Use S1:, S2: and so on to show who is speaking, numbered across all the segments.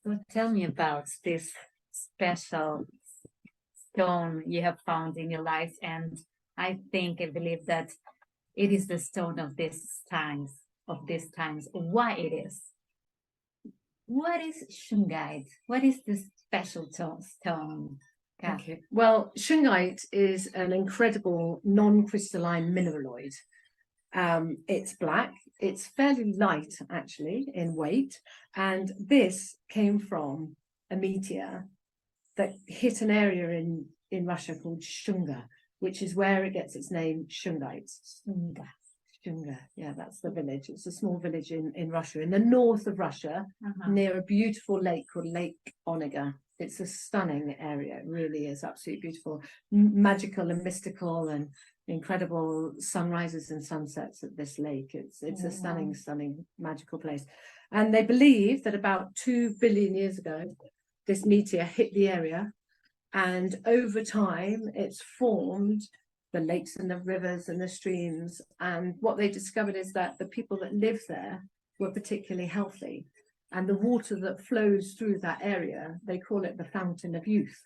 S1: So tell me about this special stone you have found in your life, and I believe that it is the stone of these times. Why it is? What is Shungite? What is this special stone?
S2: Okay. Well, Shungite is an incredible non-crystalline mineraloid. It's black. It's fairly light, actually, in weight. And this came from a meteor that hit an area in Russia called Shunga, which is where it gets its name, Shungite. Shunga, yeah, that's the village. It's a small village in Russia, in the north of Russia, near a beautiful lake called Lake Onega. It's a stunning area. It really is absolutely beautiful, magical and mystical, and incredible sunrises and sunsets at this lake. It's a stunning, magical place. And they believe that about 2 billion years ago, this meteor hit the area, and over time, it's formed the lakes and the rivers and the streams. And what they discovered is that the people that live there were particularly healthy. And the water that flows through that area, they call it the fountain of youth.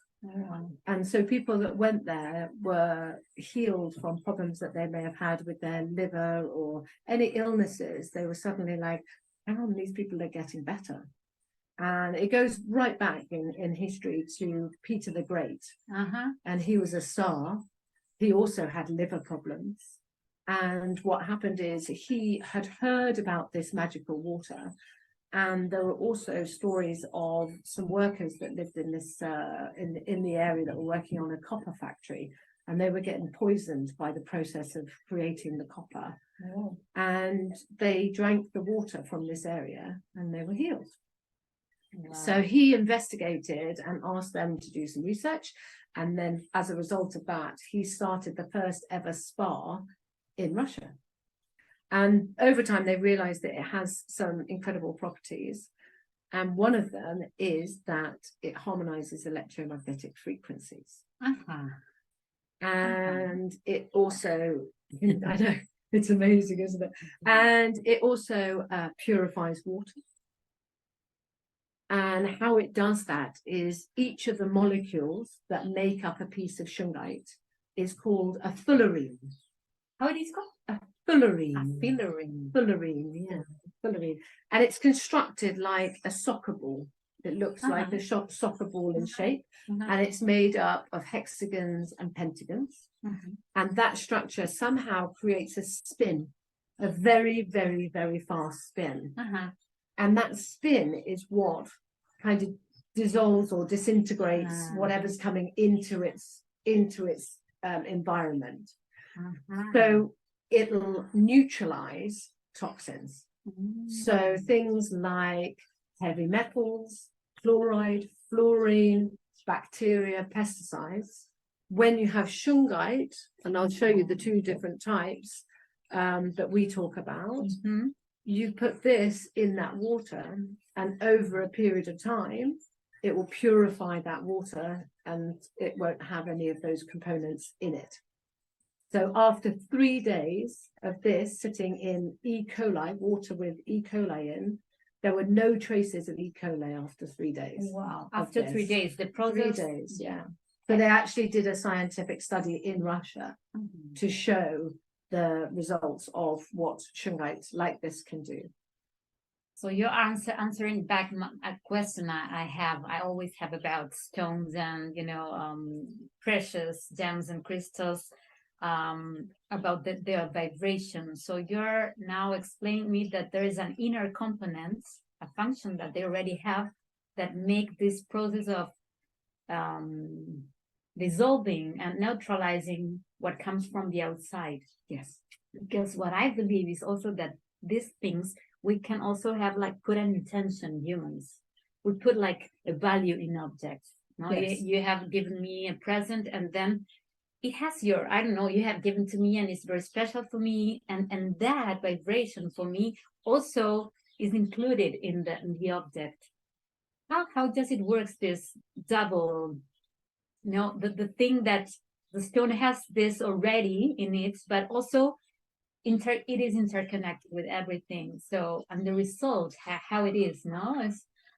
S2: And so people that went there were healed from problems that they may have had with their liver or any illnesses. They were suddenly like, hang on, these people are getting better. And it goes right back in history to Peter the Great. And he was a Tsar. He also had liver problems. And what happened is he had heard about this magical water. And there were also stories of some workers that lived in this in the area that were working on a copper factory, and they were getting poisoned by the process of creating the copper. And they drank the water from this area, and they were healed. So he investigated and asked them to do some research, and then as a result of that, he started the first ever spa in Russia. And over time, they realized that it has some incredible properties. And one of them is that it harmonizes electromagnetic frequencies. And it also, I know, it's amazing, isn't it? And it also purifies water. And how it does that is each of the molecules that make up a piece of shungite is called a fullerene.
S1: How it is called?
S2: A fullerene.
S1: A fullerene.
S2: Fullerene, yeah. Fullerene. And it's constructed like a soccer ball. It looks like a soccer ball in shape. And it's made up of hexagons and pentagons. And that structure somehow creates a spin, a very, very, very fast spin. And that spin is what kind of dissolves or disintegrates whatever's coming into its environment. So it'll neutralize toxins. So things like heavy metals, chloride, fluorine, bacteria, pesticides. When you have shungite, and I'll show you the two different types that we talk about, you put this in that water, and over a period of time, it will purify that water and it won't have any of those components in it. So after 3 days of this sitting in E. coli, water with E. coli in, there were no traces of E. coli after 3 days.
S1: Wow. After 3 days, the process?
S2: 3 days, yeah. So they actually did a scientific study in Russia to show the results of what shungite like this can do.
S1: So you're answering back a question I always have about stones and, precious gems and crystals, about their vibration. So you're now explaining me that there is an inner component, a function that they already have that make this process of dissolving and neutralizing what comes from the outside.
S2: Yes.
S1: Because what I believe is also that these things, we can also have put an intention, humans. We put a value in objects. No? Yes. You have given me a present, and then it has you have given to me, and it's very special for me. And that vibration for me also is included in the object. How does it work, this double, the thing that the stone has this already in it, but also it is interconnected with everything. So, and the result, how it is,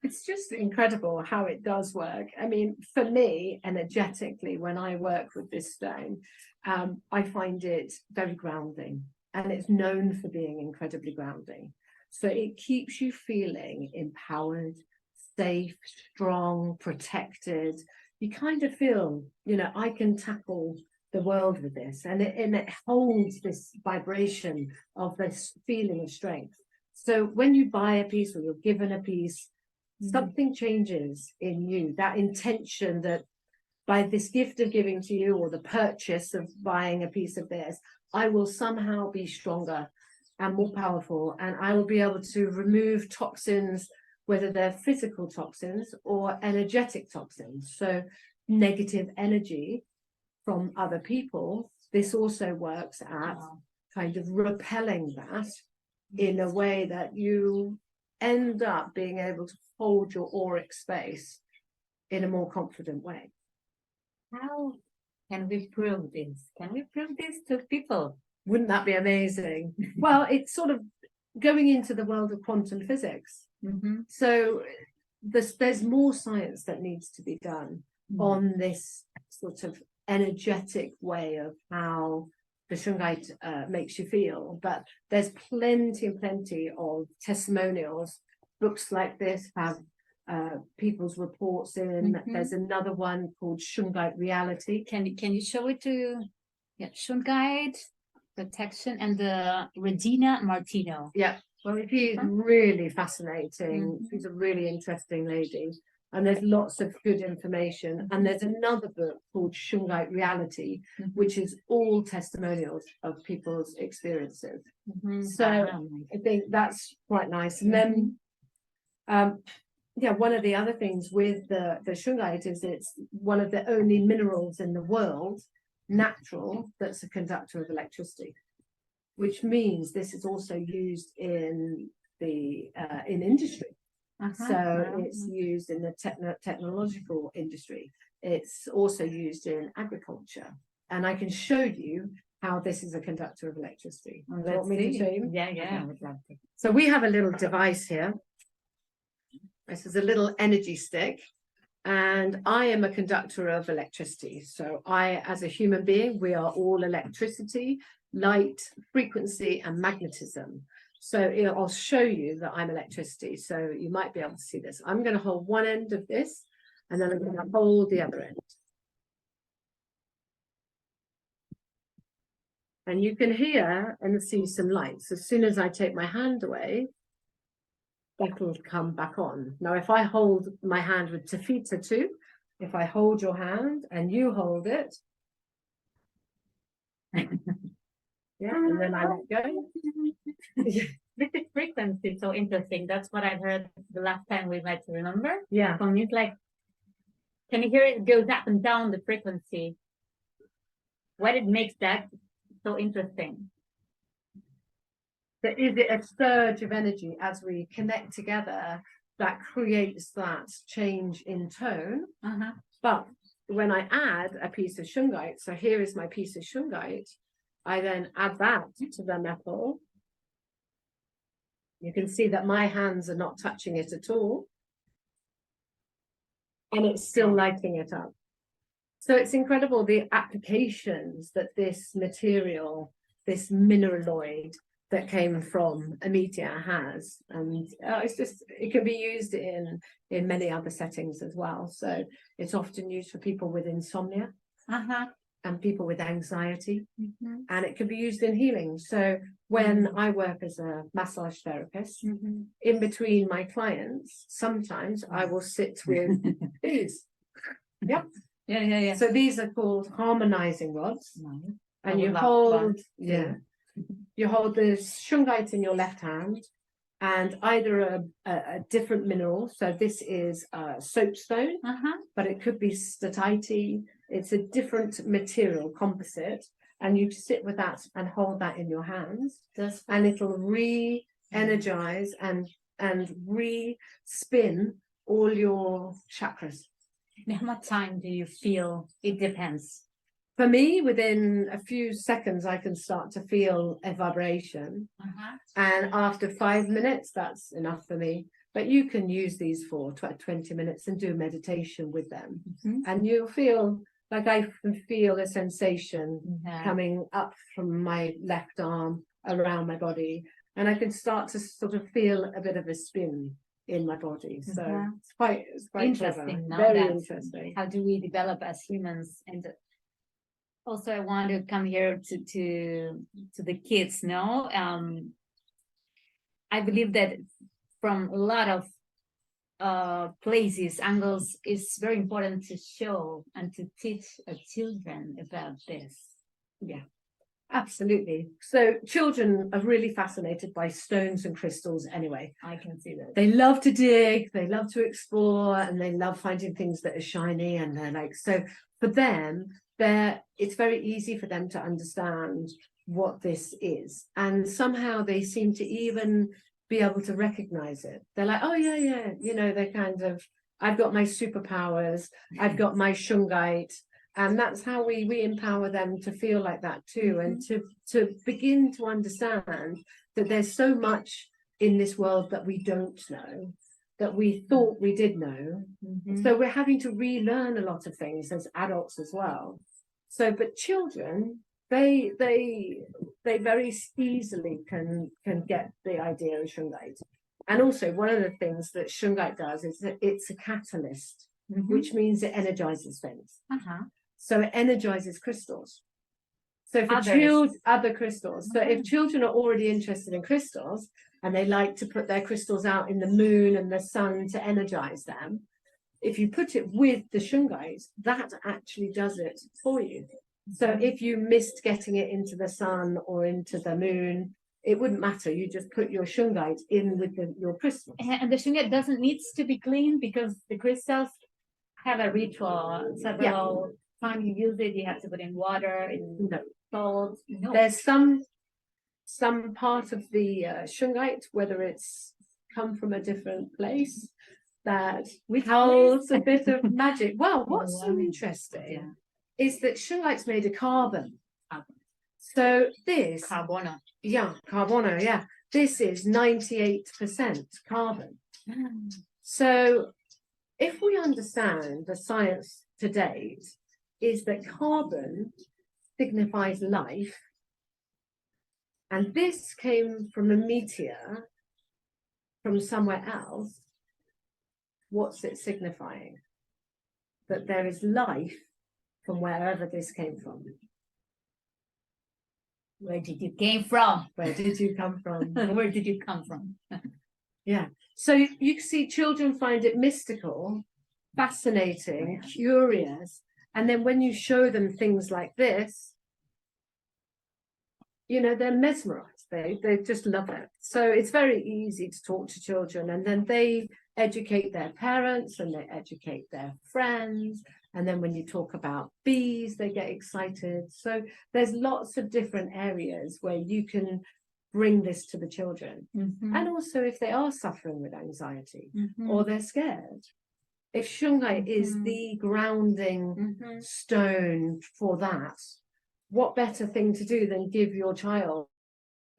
S2: It's just incredible how it does work. I mean, for me, energetically, when I work with this stone, I find it very grounding, and it's known for being incredibly grounding. So it keeps you feeling empowered, safe, strong, protected. You kind of feel, you know, I can tackle the world with this, and it holds this vibration of this feeling of strength. So when you buy a piece or you're given a piece, something changes in you, that intention that by this gift of giving to you, or the purchase of buying a piece of this, I will somehow be stronger and more powerful, and I will be able to remove toxins, whether they're physical toxins or energetic toxins. So negative energy from other people, this also works at kind of repelling that in a way that you end up being able to hold your auric space in a more confident way.
S1: How can we prove this? Can we prove this to people?
S2: Wouldn't that be amazing? Well, it's sort of going into the world of quantum physics. So there's more science that needs to be done on this sort of energetic way of how the Shungite makes you feel. But there's plenty and plenty of testimonials. Books like this have people's reports in. There's another one called Shungite Reality.
S1: Can you show it to Shungite protection and the Regina Martino?
S2: Yeah, well, she's really fascinating. She's a really interesting lady, and there's lots of good information. And there's another book called Shungite Reality, which is all testimonials of people's experiences. So I think that's quite nice. And then yeah, one of the other things with the Shungite is it's one of the only minerals in the world, natural, that's a conductor of electricity, which means this is also used in the in industry. So it's used in the technological industry. It's also used in agriculture, and I can show you how this is a conductor of electricity.
S1: Let's see. Yeah, I would love to.
S2: So we have a little device here. This is a little energy stick, and I am a conductor of electricity. So I, as a human being, we are all electricity, light, frequency, and magnetism. So I'll show you that I'm electricity. So you might be able to see this. I'm going to hold one end of this, and then I'm going to hold the other end. And you can hear and see some lights. As soon as I take my hand away, that will come back on. Now, if I hold my hand with Tafita too, if I hold your hand and you hold it, yeah, and then I let go.
S1: This is frequency, so interesting. That's what I heard the last time we met, remember?
S2: Yeah.
S1: From it's like, can you hear it goes up and down the frequency? What it makes that so interesting?
S2: There is a surge of energy as we connect together that creates that change in tone. But when I add a piece of Shungite, so here is my piece of Shungite, I then add that to the metal. You can see that my hands are not touching it at all. And it's still lighting it up. So it's incredible the applications that this material, this mineraloid that came from a meteor has. And it's just, it can be used in many other settings as well. So it's often used for people with insomnia. And people with anxiety, and it can be used in healing. So when I work as a massage therapist, in between my clients, sometimes I will sit with these. Yep.
S1: Yeah.
S2: So these are called harmonizing rods, and you hold you hold the Shungite in your left hand, and either a different mineral. So this is soapstone, but it could be statite. It's a different material, composite, and you sit with that and hold that in your hands, and it'll re-energize and re-spin all your chakras.
S1: Now, how much time do you feel? It depends.
S2: For me, within a few seconds, I can start to feel a vibration. And after 5 minutes, that's enough for me. but you can use these for 20 minutes and do meditation with them. And you'll feel like I can feel a sensation coming up from my left arm around my body, and I can start to sort of feel a bit of a spin in my body. So it's quite
S1: interesting.
S2: Very interesting.
S1: How do we develop as humans? And also, I want to come here to the kids. No, I believe that from a lot of places, angles, it's very important to show and to teach children about this.
S2: Yeah, absolutely. So children are really fascinated by stones and crystals anyway.
S1: I can see that.
S2: They love to dig, they love to explore, and they love finding things that are shiny, and they're like, so for them, it's very easy for them to understand what this is. And somehow they seem to even be able to recognize it. They're like, oh yeah, you know, they're kind of, I've got my superpowers, I've got my Shungite, and that's how we empower them to feel like that too, and to begin to understand that there's so much in this world that we don't know, that we thought we did know. So we're having to relearn a lot of things as adults as well. So, but children, they very easily can get the idea of Shungite. And also one of the things that Shungite does is that it's a catalyst, which means it energizes things. So it energizes crystals. So for other crystals. So if children are already interested in crystals and they like to put their crystals out in the moon and the sun to energize them, if you put it with the Shungite, that actually does it for you. So if you missed getting it into the sun or into the moon, it wouldn't matter. You just put your Shungite in with your crystals.
S1: And the Shungite doesn't need to be clean because the crystals have a ritual. Several times you use it, you have to put in water, in salt.
S2: There's some part of the Shungite, whether it's come from a different place, that holds a bit of magic. Well, what's so interesting is that Shungite's made of carbon. So this
S1: carbono.
S2: Carbono, this is 98% carbon. So if we understand the science to date is that carbon signifies life, and this came from a meteor from somewhere else, what's it signifying? That there is life from wherever this came from.
S1: Where did you came from?
S2: Where did you come from?
S1: Where did you come from?
S2: So you can see children find it mystical, fascinating, curious, and then when you show them things like this, you know, they're mesmerized. They just love it. So it's very easy to talk to children, and then they educate their parents and they educate their friends. And then when you talk about bees, they get excited. So there's lots of different areas where you can bring this to the children. And also if they are suffering with anxiety or they're scared, if Shungite is the grounding stone for that, what better thing to do than give your child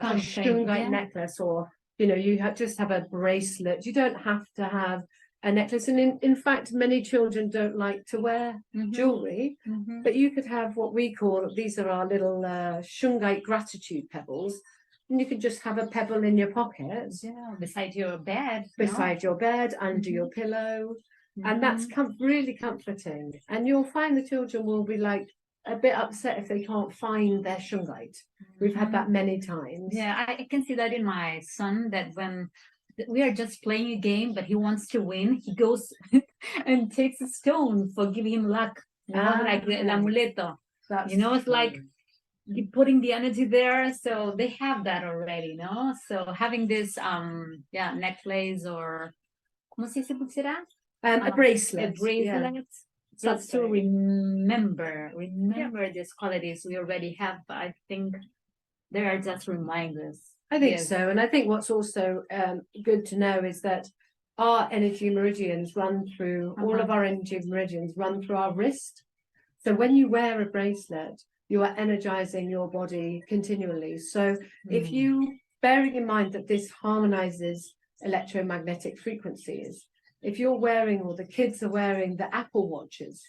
S2: a Shungite necklace, or, you know, you just have a bracelet. You don't have to have a necklace. And in fact, many children don't like to wear jewelry, but you could have what we call, these are our little Shungite gratitude pebbles. And you could just have a pebble in your pocket.
S1: Beside your bed.
S2: Beside your bed, under your pillow. And that's really comforting. And you'll find the children will be like a bit upset if they can't find their Shungite. We've had that many times.
S1: Yeah, I can see that in my son, that when we are just playing a game, but he wants to win, he goes and takes a stone for giving him luck, like the amuleto. It's like putting the energy there. So they have that already, So having this necklace, or ¿cómo se dice pulsera?
S2: A bracelet.
S1: Just to remember these qualities we already have. But I think they are just reminders.
S2: I think so. And I think what's also good to know is that our energy meridians run through, all of our energy meridians run through our wrist. So when you wear a bracelet, you are energizing your body continually. So if you, bearing in mind that this harmonizes electromagnetic frequencies. If you're wearing, or the kids are wearing the Apple Watches,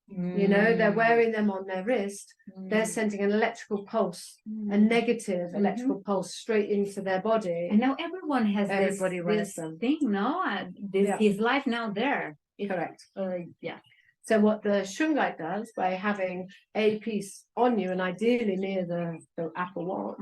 S2: you know, they're wearing them on their wrist, they're sending an electrical pulse, a negative electrical pulse straight into their body.
S1: And now everyone has this thing, no? His life now there.
S2: Correct.
S1: Yeah.
S2: So what the Shungite does, by having a piece on you, and ideally near the Apple Watch,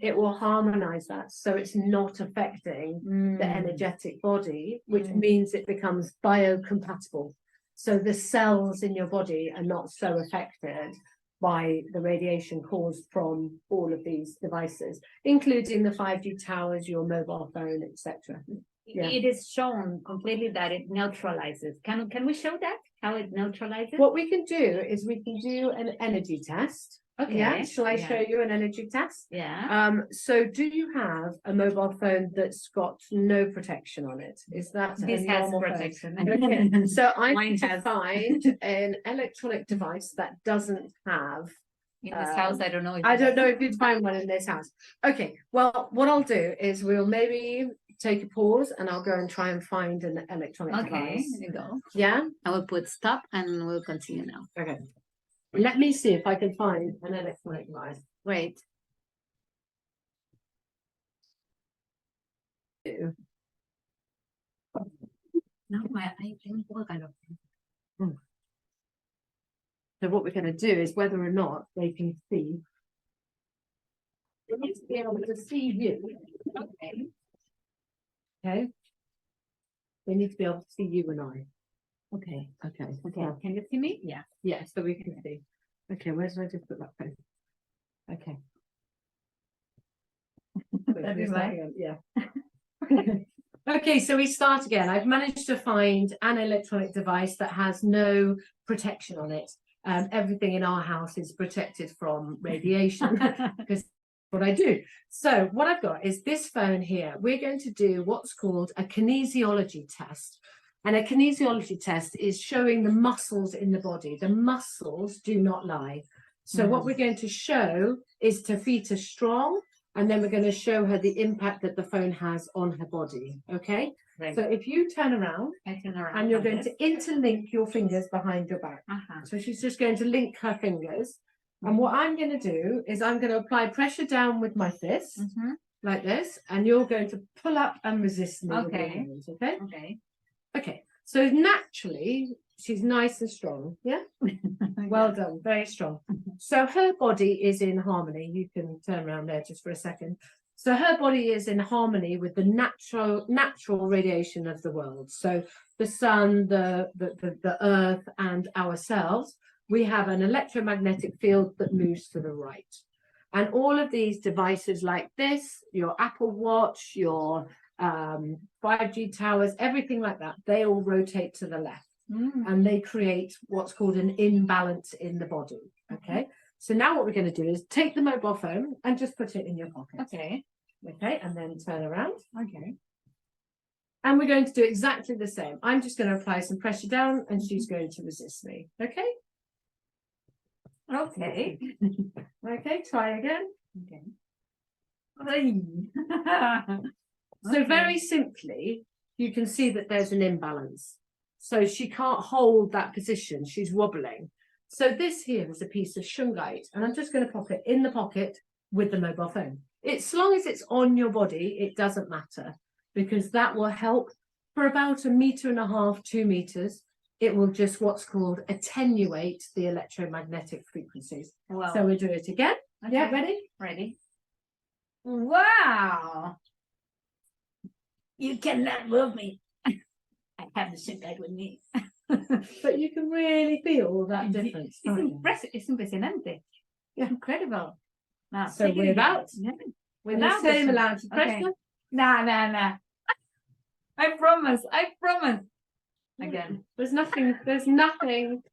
S2: it will harmonize that, so it's not affecting the energetic body, which means it becomes biocompatible. So the cells in your body are not so affected by the radiation caused from all of these devices, including the 5G towers, your mobile phone, etc. Yeah.
S1: It is shown completely that it neutralizes. Can we show that, how it neutralizes?
S2: What we can do is we can do an energy test.
S1: Okay.
S2: Yeah. Shall I show you an energy test?
S1: Yeah.
S2: So do you have a mobile phone that's got no protection on it? Is that
S1: this has protection?
S2: Okay. So I need to find an electronic device that doesn't have.
S1: In this house, I don't know.
S2: I don't know if you'd find one in this house. Okay. Well, what I'll do is we'll maybe take a pause, and I'll go and try and find an electronic device.
S1: Okay, there you go.
S2: Yeah.
S1: I will put stop, and we'll continue now.
S2: Okay. Let me see if I can find an electronic device.
S1: Wait. No, I didn't work. I don't.
S2: So what we're going to do is whether or not they can see. They need to be able to see you.
S1: Okay.
S2: Okay. They need to be able to see you and I.
S1: Okay.
S2: Okay.
S1: Okay.
S2: Yeah.
S1: Can you see me? Yeah.
S2: Yeah, so we can see. Okay, where did I just put that phone? Okay.
S1: That'd be right.
S2: Yeah. Okay, so we start again. I've managed to find an electronic device that has no protection on it. Everything in our house is protected from radiation because what I do. So what I've got is this phone here. We're going to do what's called a kinesiology test. And a kinesiology test is showing the muscles in the body. The muscles do not lie. So what we're going to show is Tafita strong, and then we're going to show her the impact that the phone has on her body. Okay. Right. So if you turn around,
S1: I turn around,
S2: and you're going to interlink your fingers behind your back. So she's just going to link her fingers. And what I'm going to do is I'm going to apply pressure down with my fist, like this, and you're going to pull up and resist me.
S1: Okay.
S2: With your hands, okay.
S1: Okay.
S2: Okay. So naturally, she's nice and strong. Yeah. Well done. Very strong. So her body is in harmony. You can turn around there just for a second. So her body is in harmony with the natural radiation of the world. So the sun, the earth, and ourselves. We have an electromagnetic field that moves to the right. And all of these devices like this, your Apple Watch, your 5G towers, everything like that, they all rotate to the left. And they create what's called an imbalance in the body. Okay. So now what we're going to do is take the mobile phone and just put it in your pocket.
S1: Okay.
S2: Okay. And then turn around.
S1: Okay.
S2: And we're going to do exactly the same. I'm just going to apply some pressure down, and she's going to resist me. Okay.
S1: Okay.
S2: Okay, try again.
S1: Okay.
S2: So very simply, you can see that there's an imbalance. So she can't hold that position. She's wobbling. So this here is a piece of Shungite, and I'm just going to pop it in the pocket with the mobile phone. As long as it's on your body, it doesn't matter, because that will help for about 1.5 meters, 2 meters. It will just what's called attenuate the electromagnetic frequencies.
S1: Wow.
S2: So we'll do it again. Okay. Yeah, ready?
S1: Ready. Wow. You cannot move me. I have the Shungite with me.
S2: But you can really feel that difference.
S1: It's impressive. It's impressionante.
S2: Yeah.
S1: Incredible. Now,
S2: so without
S1: the
S2: same amount of pressure.
S1: Okay. Nah. I promise. Again.
S2: There's nothing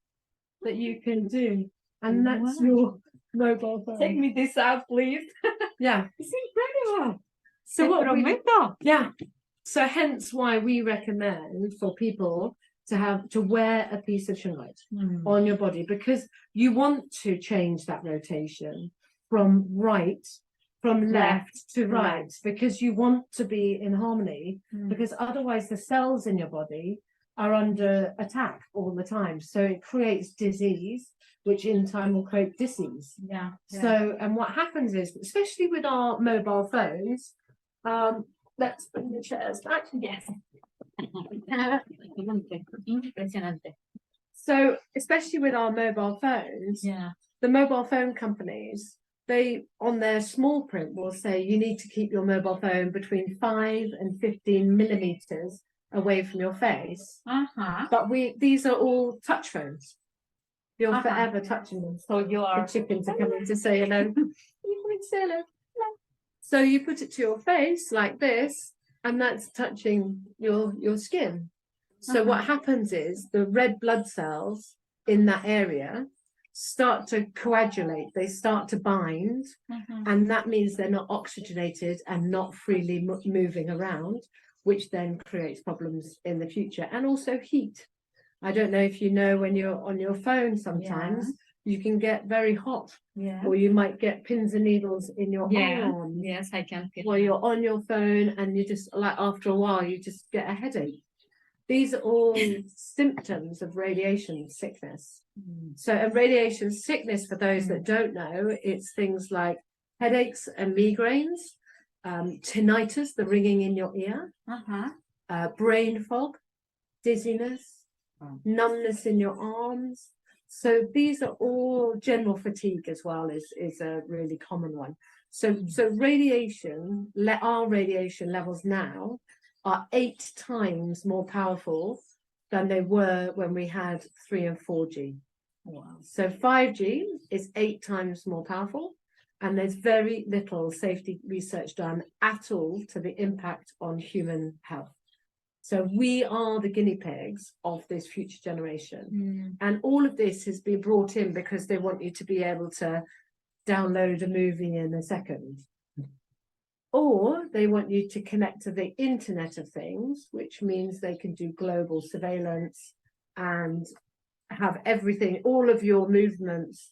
S2: that you can do. And that's your mobile phone.
S1: Take me this out, please.
S2: Yeah.
S1: It's incredible.
S2: So So hence why we recommend for people to wear a piece of Shungite on your body, because you want to change that rotation from right from left to
S1: right.
S2: right, because you want to be in harmony, because otherwise the cells in your body are under attack all the time. So it creates disease, which in time will create disease.
S1: Yeah.
S2: So, and what happens is, especially with our mobile phones, let's bring the chairs back.
S1: Yes. Impresionante.
S2: So, especially with our mobile phones, the mobile phone companies, they on their small print will say you need to keep your mobile phone between 5 and 15 millimeters away from your face. But these are all touch phones. You're forever touching them.
S1: So you are.
S2: The chickens are coming to say hello. You coming to say hello? So you put it to your face like this, and that's touching your skin. So what happens is the red blood cells in that area start to coagulate, they start to bind, and that means they're not oxygenated and not freely moving around, which then creates problems in the future. And also heat. I don't know if you know, when you're on your phone sometimes you can get very hot, or you might get pins and needles in your arm.
S1: Yes, I can feel.
S2: While you're on your phone, and you just, like, after a while you just get a headache. These are all symptoms of radiation sickness. So a radiation sickness, for those that don't know, it's things like headaches and migraines, tinnitus, the ringing in your ear, brain fog, dizziness, numbness in your arms. So these are all, general fatigue as well is a really common one. So radiation, our radiation levels now are 8 times more powerful than they were when we had 3 and 4G.
S1: Wow.
S2: So 5G is 8 times more powerful, and there's very little safety research done at all to the impact on human health. So we are the guinea pigs of this future generation. And all of this has been brought in because they want you to be able to download a movie in a second. Or they want you to connect to the Internet of Things, which means they can do global surveillance and have everything, all of your movements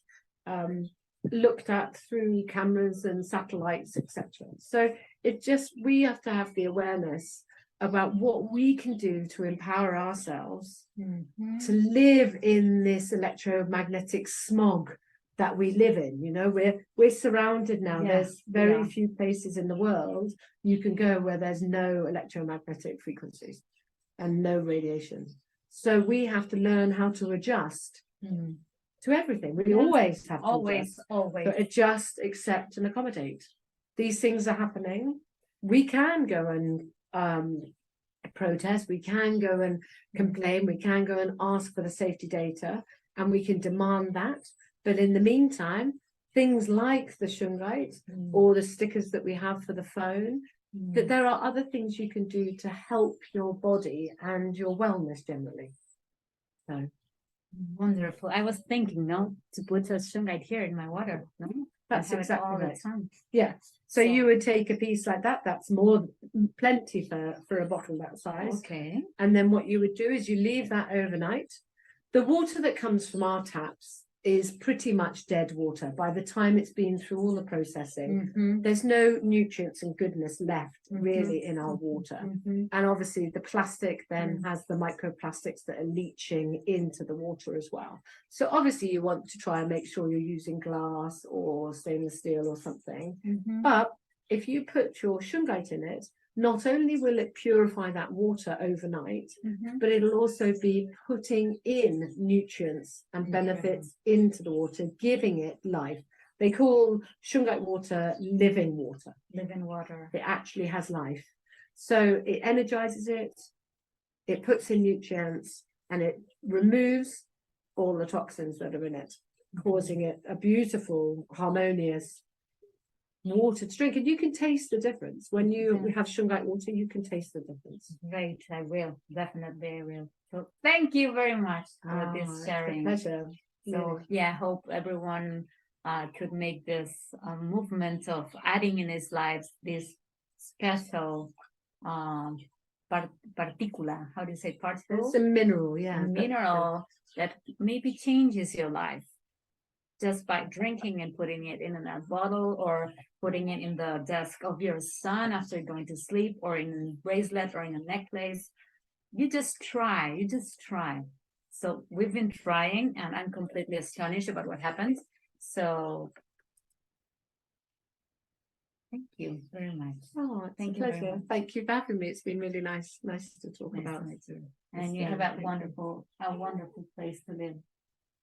S2: looked at through cameras and satellites, etc. So we have to have the awareness about what we can do to empower ourselves to live in this electromagnetic smog that we live in. You know, we're surrounded now. There's very few places in the world you can go where there's no electromagnetic frequencies and no radiation. So we have to learn how to adjust to everything. We always have to adjust. So adjust, accept, and accommodate. These things are happening. We can go and protest. We can go and complain. We can go and ask for the safety data, and we can demand that. But in the meantime, things like the Shungite or the stickers that we have for the phone, that there are other things you can do to help your body and your wellness generally. So
S1: wonderful. I was thinking, to put a Shungite here in my water. No,
S2: that's exactly
S1: all
S2: right.
S1: the time.
S2: Yeah. So you would take a piece like that. That's plenty for a bottle that size.
S1: Okay.
S2: And then what you would do is you leave that overnight. The water that comes from our taps is pretty much dead water by the time it's been through all the processing. There's no nutrients and goodness left really in our water. And obviously the plastic then has the microplastics that are leaching into the water as well. So obviously you want to try and make sure you're using glass or stainless steel or something. But if you put your Shungite in it, not only will it purify that water overnight, but it'll also be putting in nutrients and benefits into the water, giving it life. They call Shungite water living water.
S1: Living water.
S2: It actually has life. So it energizes it, it puts in nutrients, and it removes all the toxins that are in it, causing it a beautiful, harmonious water to drink. And you can taste the difference when you have Shungite water. You can taste the difference.
S1: Great, I will definitely. I will. So thank you very much for this sharing.
S2: It's a pleasure.
S1: So I hope everyone could make this movement of adding in his lives this special particula. How do you say particle?
S2: It's a mineral,
S1: a mineral that maybe changes your life just by drinking and putting it in a bottle, or putting it in the desk of your son after going to sleep, or in a bracelet or in a necklace. You just try. So we've been trying, and I'm completely astonished about what happens. So thank you very much.
S2: Oh,
S1: Thank
S2: it's a
S1: you very
S2: pleasure.
S1: much.
S2: Thank you for having me. It's been really nice to talk
S1: Nice
S2: about.
S1: to meet you. And you have a wonderful place to live.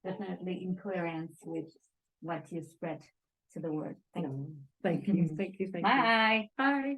S1: Definitely in coherence with what you spread to the world. Thank you.
S2: Thank you. Thank you. Thank you.
S1: Bye.
S2: Bye.